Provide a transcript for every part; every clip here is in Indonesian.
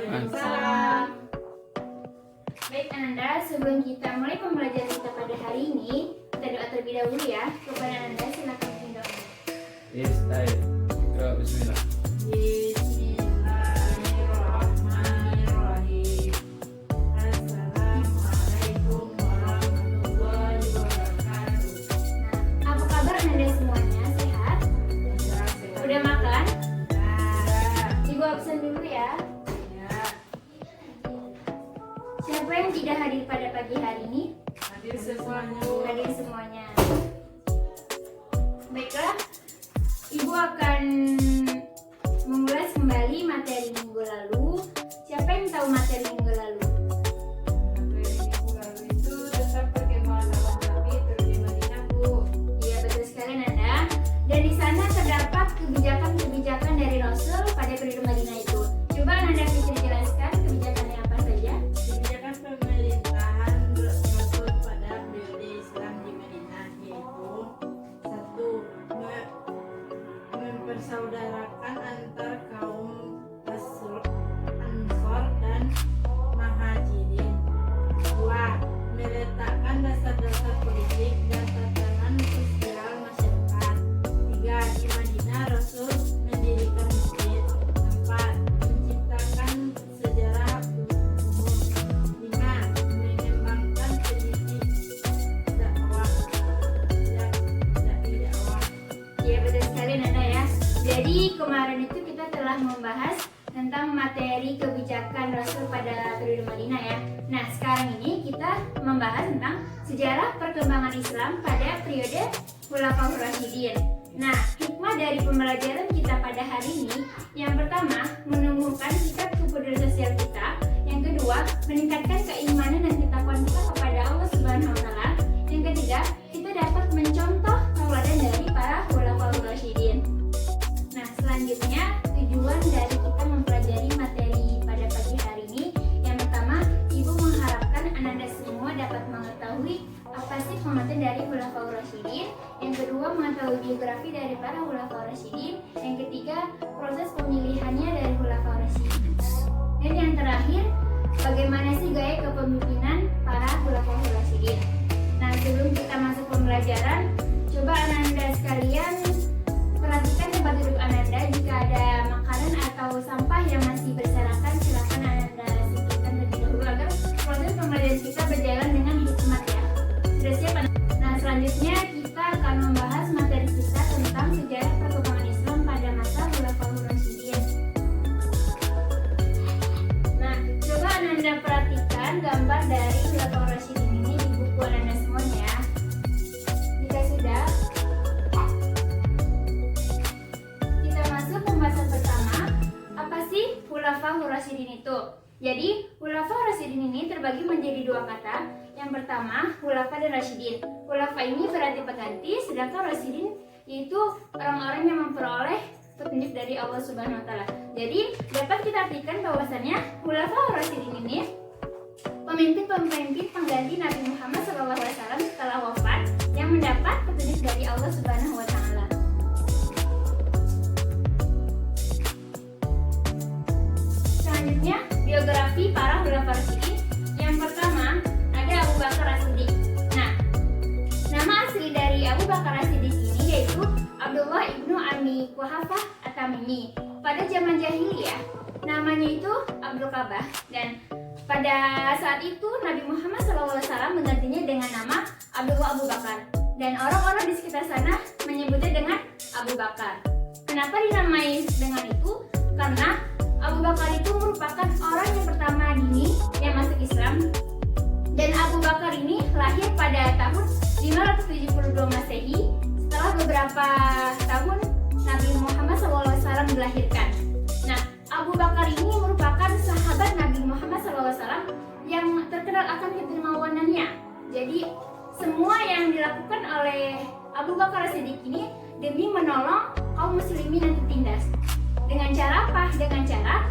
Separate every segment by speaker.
Speaker 1: Waalaikumsalam. Baik Ananda, sebelum kita mulai pembelajaran kita pada hari ini, kita doa terlebih dahulu ya. Kepada Ananda silakan berdoa.
Speaker 2: Yes, baik. Bismillah.
Speaker 3: Bismillahirrahmanirrahim. Assalamualaikum warahmatullahi wabarakatuh.
Speaker 1: Nah, apa kabar Ananda semuanya? Sehat? Udah makan? Ibu absen dulu ya. Siapa yang tidak hadir pada pagi hari ini?
Speaker 3: Hadir semuanya.
Speaker 1: Hadir semuanya. Baiklah, Ibu akan mengulas kembali materi minggu lalu. Siapa yang tahu materi minggu lalu?
Speaker 3: Materi minggu lalu itu tentang perkemahan Abang David di Madinah, Bu.
Speaker 1: Iya betul sekali Nanda. Dan di sana terdapat kebijakan-kebijakan dari Rasul pada periode Madinah itu. Coba Nanda bisa jelaskan kebijakannya apa saja?
Speaker 3: Kebijakan pemerintahan Rasul pada periode Islam di Madinah yaitu satu, mempersaudarakan antar kaum Ansor dan Muhajirin. Dua, meletakkan dasar-dasar politik dan tatanan sosial masyarakat. Tiga, di Madinah Rasul mendirikan masjid. Empat, menciptakan sejarah umum. Lima, mengembangkan pendidik dakwah.
Speaker 1: Iya betul sekali Nanda ya. Jadi kemarin itu kita telah membahas tentang materi kebijakan Rasul pada periode Madinah ya. Nah sekarang ini kita membahas tentang sejarah perkembangan Islam pada periode Khulafaur Rasyidin. Nah hikmah dari pembelajaran kita pada hari ini, yang pertama menumbuhkan sikap kepedulian sosial kita. Yang kedua meningkatkan keimanan dan ketakwaan kita kepada Allah Subhanahu Wa Taala. Yang ketiga kita dapat mencontoh tauladan dari para Khulafaur Rasyidin. Nah selanjutnya tujuan dari kita mempelajari materi pada pagi hari ini, yang pertama Ibu mengharapkan Ananda semua dapat mengetahui apa sih pengertian dari Khulafaur Rasyidin. Yang kedua mengetahui biografi dari para Khulafaur Rasyidin. Yang ketiga proses pemilihannya dari Khulafaur Rasyidin. Dan yang terakhir bagaimana sih gaya kepemimpinan para Khulafaur Rasyidin. Nah sebelum kita masuk pembelajaran, coba Ananda sekalian perhatikan tempat duduk Ananda. Jika ada makanan atau sampah yang masih berserakan, silakan Ananda singkirkan terlebih dahulu agar proses pembelajaran kita berjalan dengan hikmat ya. Sudah siap? Nah selanjutnya kita akan membahas materi kita tentang sejarah perkembangan Islam pada masa Khulafaur Rasyidin. Nah coba Ananda perhatikan gambar dari Khulafaur Rasyidin ini di buku Ananda semuanya ya. Jika sudah, kita masuk pembahasan pertama. Apa sih Khulafaur Rasyidin itu? Jadi Khulafaur Rasyidin ini terbagi menjadi dua kata. Yang pertama Khulafa dan Rasyidin. Khulafa ini berarti pengganti, sedangkan Rasyidin yaitu orang-orang yang memperoleh petunjuk dari Allah Subhanahu Wa Taala. Jadi dapat kita artikan bahwasannya Khulafaur Rasyidin ini pemimpin-pemimpin pengganti Nabi Muhammad SAW setelah wafat yang mendapat petunjuk dari Allah Subhanahu Wa Taala. Selanjutnya biografi para Khulafaur Rasyidin. Yang pertama ada Abu Bakar As-Siddiq. Nah, nama asli dari Abu Bakar As-Siddiq ini yaitu Abdullah ibnu Ami Quhafah At-Tamimi. Pada zaman jahiliyah namanya itu Abdul Kabah, dan pada saat itu Nabi Muhammad SAW menggantinya dengan nama Abdullah Abu Bakar, dan orang-orang di sekitar sana menyebutnya dengan Abu Bakar. Kenapa dinamai dengan itu? Karena Abu Bakar itu merupakan orang yang pertama dini yang masuk Islam, dan Abu Bakar ini lahir pada tahun 572 Masehi setelah beberapa tahun Nabi Muhammad SAW dilahirkan. Nah, Abu Bakar ini merupakan sahabat Nabi Muhammad SAW yang terkenal akan kedermawanannya. Jadi semua yang dilakukan oleh Abu Bakar As-Siddiq ini demi menolong kaum muslimin yang tertindas. Dengan cara apa? Dengan cara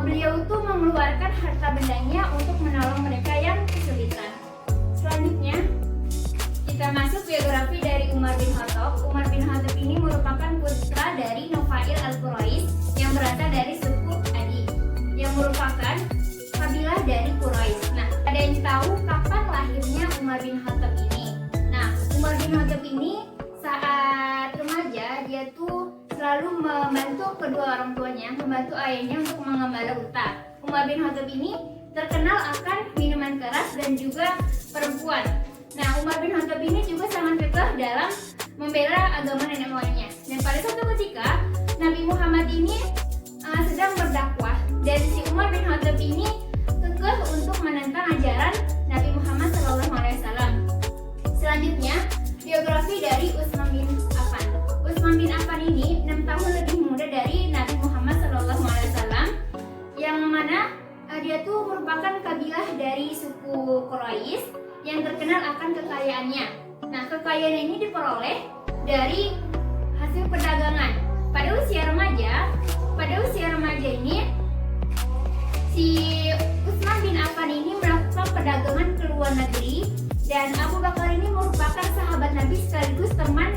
Speaker 1: beliau itu mengeluarkan harta bendanya untuk menolong mereka yang kesulitan. Selanjutnya kita masuk biografi dari Umar bin Khattab. Umar bin Khattab ini merupakan putra dari Nufail al-Quraisy yang berasal dari suku Adi, yang merupakan membantu kedua orang tuanya, membantu ayahnya untuk mengembala unta. Umar bin Khattab ini terkenal akan minuman keras dan juga perempuan. Nah, Umar bin Khattab ini juga sangat kekeh dalam membela agama nenek moyangnya. Dan pada suatu ketika Nabi Muhammad ini sedang berdakwah dan si Umar bin Khattab ini kekeh untuk menentang ajaran Nabi Muhammad SAW. Selanjutnya, biografi dari Utsman bin Affan. Utsman bin Affan ini 6 tahun lebih muda dari Nabi Muhammad SAW, yang mana dia tuh merupakan kabilah dari suku Quraisy yang terkenal akan kekayaannya. Nah, kekayaan ini diperoleh dari hasil perdagangan. Pada usia remaja ini si Utsman bin Affan ini melakukan perdagangan ke luar negeri, dan Abu Bakar ini merupakan sahabat Nabi sekaligus teman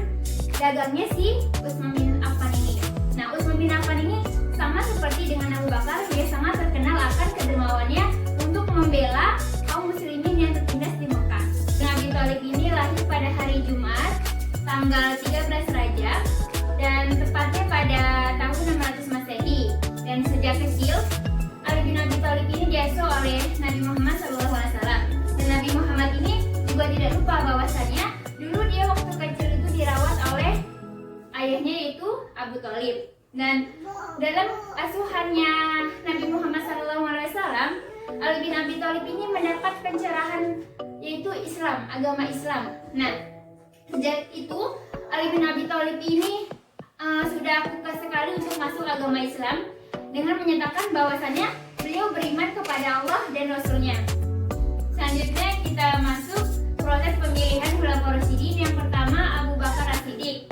Speaker 1: dagangnya si Utsman bin Affan ini. Nah, Utsman bin Affan ini sama seperti dengan Abu Bakar, dia sangat terkenal akan kedermawannya untuk membela kaum muslimin yang tertindas di Mekah. Nah, Abi Thalib ini lahir pada hari Jumat, tanggal 13 Rajab, dan tepatnya pada tahun 600 Masehi. Dan sejak kecil, Ali bin Abi Thalib ini diasuh oleh Nabi Muhammad SAW. Dan Nabi Muhammad ini juga tidak lupa bahwasannya dulu dia waktu kecil itu dirawat oleh ayahnya, yaitu Abu Thalib. Dan dalam asuhannya Nabi Muhammad SAW, Ali bin Abi Thalib ini mendapat pencerahan, yaitu Islam, agama Islam. Nah, sejak itu Ali bin Abi Thalib ini sudah kekeh sekali untuk masuk agama Islam dengan menyatakan bahwasannya beliau beriman kepada Allah dan Rasul-Nya. Selanjutnya kita masuk proses pemilihan Khulafaur Rasyidin. Yang pertama, Abu Bakar As-Siddiq.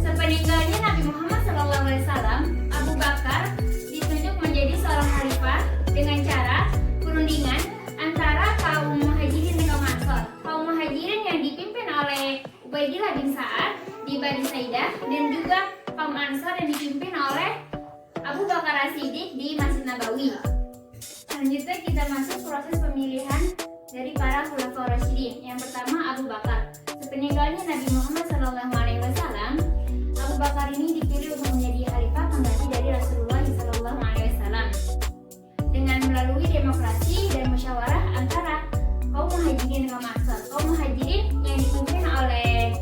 Speaker 1: Sepeninggalnya Nabi Muhammad SAW, Abu Bakar ditunjuk menjadi seorang khalifah dengan cara perundingan antara kaum Muhajirin dan kaum Ansor. Kaum Muhajirin yang dipimpin oleh Ubaidillah bin Sa'ad di Bani Saidah, dan juga kaum Ansor yang dipimpin oleh Abu Bakar As-Siddiq di Masjid Nabawi. Selanjutnya kita masuk proses pemilihan dari para Khulafaur Rasyidin. Yang pertama, Abu Bakar. Sepeninggalnya Nabi Muhammad SAW, Abu Bakar ini dipilih untuk menjadi khalifah pengganti dari Rasulullah SAW dengan melalui demokrasi dan musyawarah antara kaum Muhajirin dan kaum Ansor. Kaum Muhajirin yang dipimpin oleh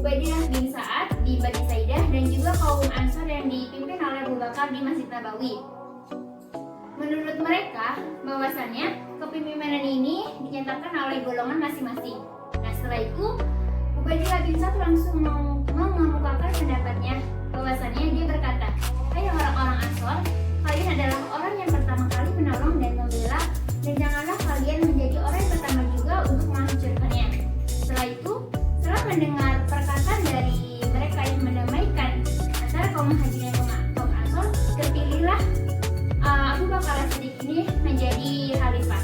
Speaker 1: Ubaidillah bin Sa'ad di Bani Saidah, dan juga kaum Ansor yang dipimpin oleh Abu Bakar di Masjid Nabawi. Menurut mereka, bahwasannya kepemimpinan ini dinyatakan oleh golongan masing-masing. Nah, setelah itu Ubaidillah bin Sa'ad langsung mengemukakan pendapatnya, bahwasannya dia berkata, "Hai orang-orang Ansor, kalian adalah orang yang pertama kali menolong dan membela, dan janganlah kalian menjadi orang yang pertama juga untuk menghancurkannya." Setelah itu, setelah mendengar perkataan dari mereka yang mendamaikan antara kaum Muhajirin dan kaum Ansor, terpilihlah Abu Bakar As-Siddiq ini menjadi khalifah.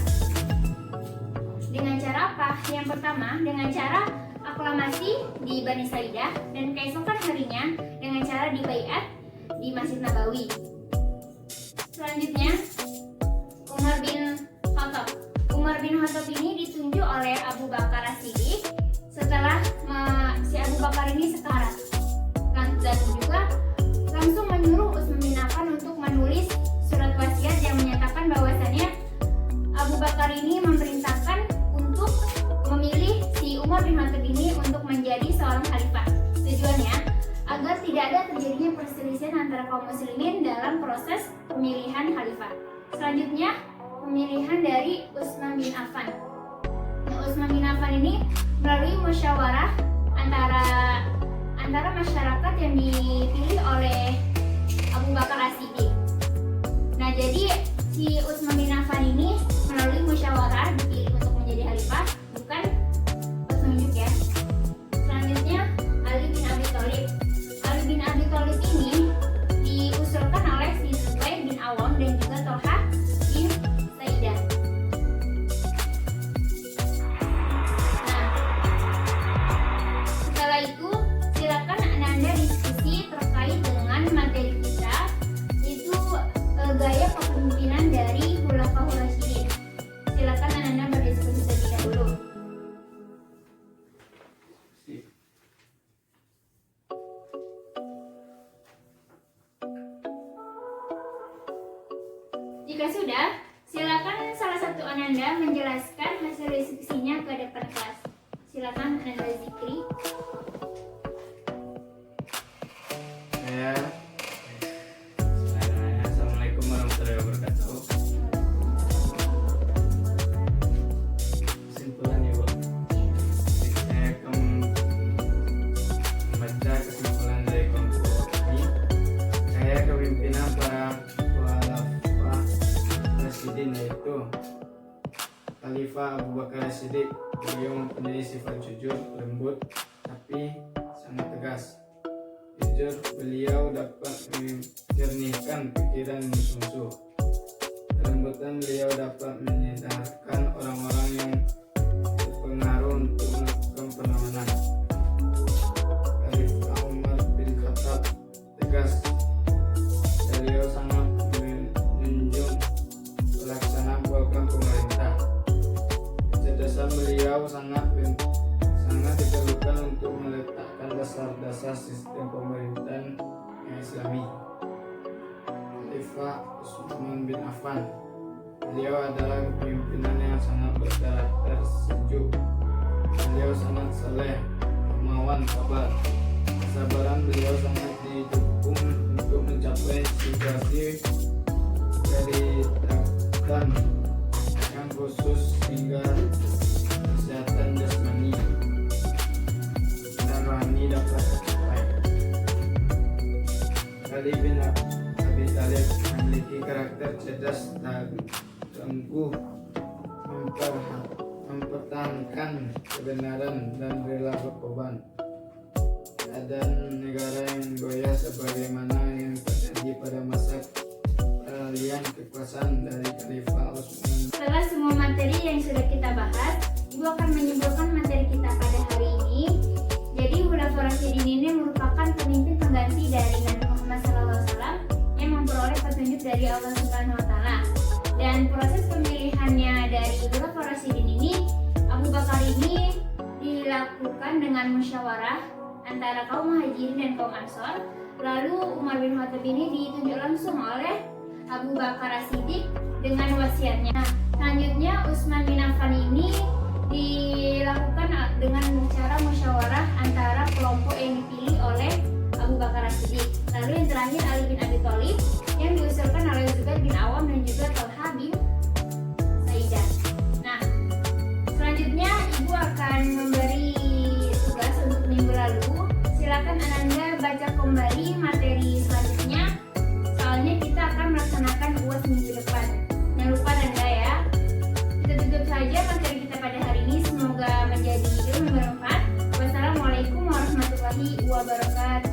Speaker 1: Dengan cara apa? Yang pertama, dengan cara aklamasi di Bani Saidah, dan keesokan harinya dengan cara dibaiat di Masjid Nabawi. Selanjutnya, Umar bin Khattab. Umar bin Khattab ini ditunjuk oleh Abu Bakar As-Siddiq setelah si Abu Bakar ini sekarat. Dan juga langsung menyuruh Utsman bin Affan untuk menulis surat wasiat yang menyatakan bahwasannya Abu Bakar ini memerintahkan untuk memilih si Umar bin Khattab ini untuk menjadi seorang khalifah. Tujuannya agar tidak ada terjadinya perselisihan antara kaum muslimin dalam proses pemilihan khalifah. Selanjutnya, pemilihan dari Utsman bin Affan. Nah, Utsman bin Affan ini melalui musyawarah antara masyarakat yang dipilih oleh Abu Bakar As-Siddiq. Nah, jadi si Utsman bin Affan ini melalui musyawarah dipilih untuk menjadi khalifah, bukan petunjuk ya. Selanjutnya, Ali bin Abi Thalib. Ali bin Abi Thalib ini diusulkan oleh si Zubair bin Awam dan juga Thalhah bin Saidah. Nah, setelah itu silakan Anda diskusi terkait dengan Jika sudah, silakan salah satu Ananda menjelaskan hasil diskusinya ke depan kelas. Silakan Ananda Zikri.
Speaker 2: Assalamualaikum warahmatullahi wabarakatuh. Kesimpulan ya Bu. Saya akan membaca kesimpulan dari kelompok ini. Saya kepimpinan para Khalifah Rasyidin, yaitu Khalifah Abu Bakar As-Siddiq. Beliau mempunyai sifat jujur, lembut, tapi sangat tegas. Jujur, beliau dapat menjernihkan pikiran musuh-musuh. Kelembutan, beliau dapat menyadarkan orang-orang yang berpengaruh untuk melakukan perlawanan. Khalifah Umar bin Khattab tegas. Beliau sangat menunjukkan pelaksanaan program pemerintah. Kecerdasan beliau sangat diperlukan untuk meletakkan dasar-dasar sistem pemerintahan yang Islami. Khalifah Utsman bin Affan, beliau adalah pimpinan yang sangat berkarakter sejuk. Beliau sangat saleh, dermawan, sabar. Kesabaran beliau sangat didukung untuk mencapai situasi dari dan yang khusus hingga kesehatan jasmani dan rohani dapat tercapai. Ali bin Abi Thalib memiliki karakter cerdas dan tangguh, mempertahankan kebenaran dan rela berkorban. Keadaan negara yang goyah sebagaimana yang terjadi pada masa peralihan kekuasaan dari Khalifah Utsman.
Speaker 1: Setelah semua materi yang sudah kita bahas, Ibu akan menyimpulkan materi kita pada hari ini. Jadi Khulafaur Rasyidin ini merupakan pemimpin pengganti dari Nabi Muhammad SAW yang memperoleh petunjuk dari Allah Subhanahu Wa Taala. Dan proses pemilihannya dari Khulafaur Rasyidin ini, Abu Bakar ini dilakukan dengan musyawarah antara kaum Muhajirin dan kaum Ansor. Lalu Umar bin Khattab ini ditunjuk langsung oleh Abu Bakar As-Siddiq dengan wasiatnya. Nah, selanjutnya Utsman bin Affan ini dilakukan dengan cara musyawarah antara kelompok yang dipilih oleh Abu Bakar As-Siddiq. Lalu yang terakhir Ali bin Abi Thalib yang diusulkan oleh Zubair bin Awam dan juga Thalha bin Saidah. Nah, selanjutnya Ibu akan memberi tugas untuk minggu lalu. Silakan Ananda baca kembali materi selanjutnya. Soalnya kita akan melaksanakan UAS minggu depan. Jangan lupa Anda ya. Kita tutup saja materi kita pada hari ini. Semoga menjadi ilmu yang bermanfaat. Wassalamualaikum warahmatullahi wabarakatuh.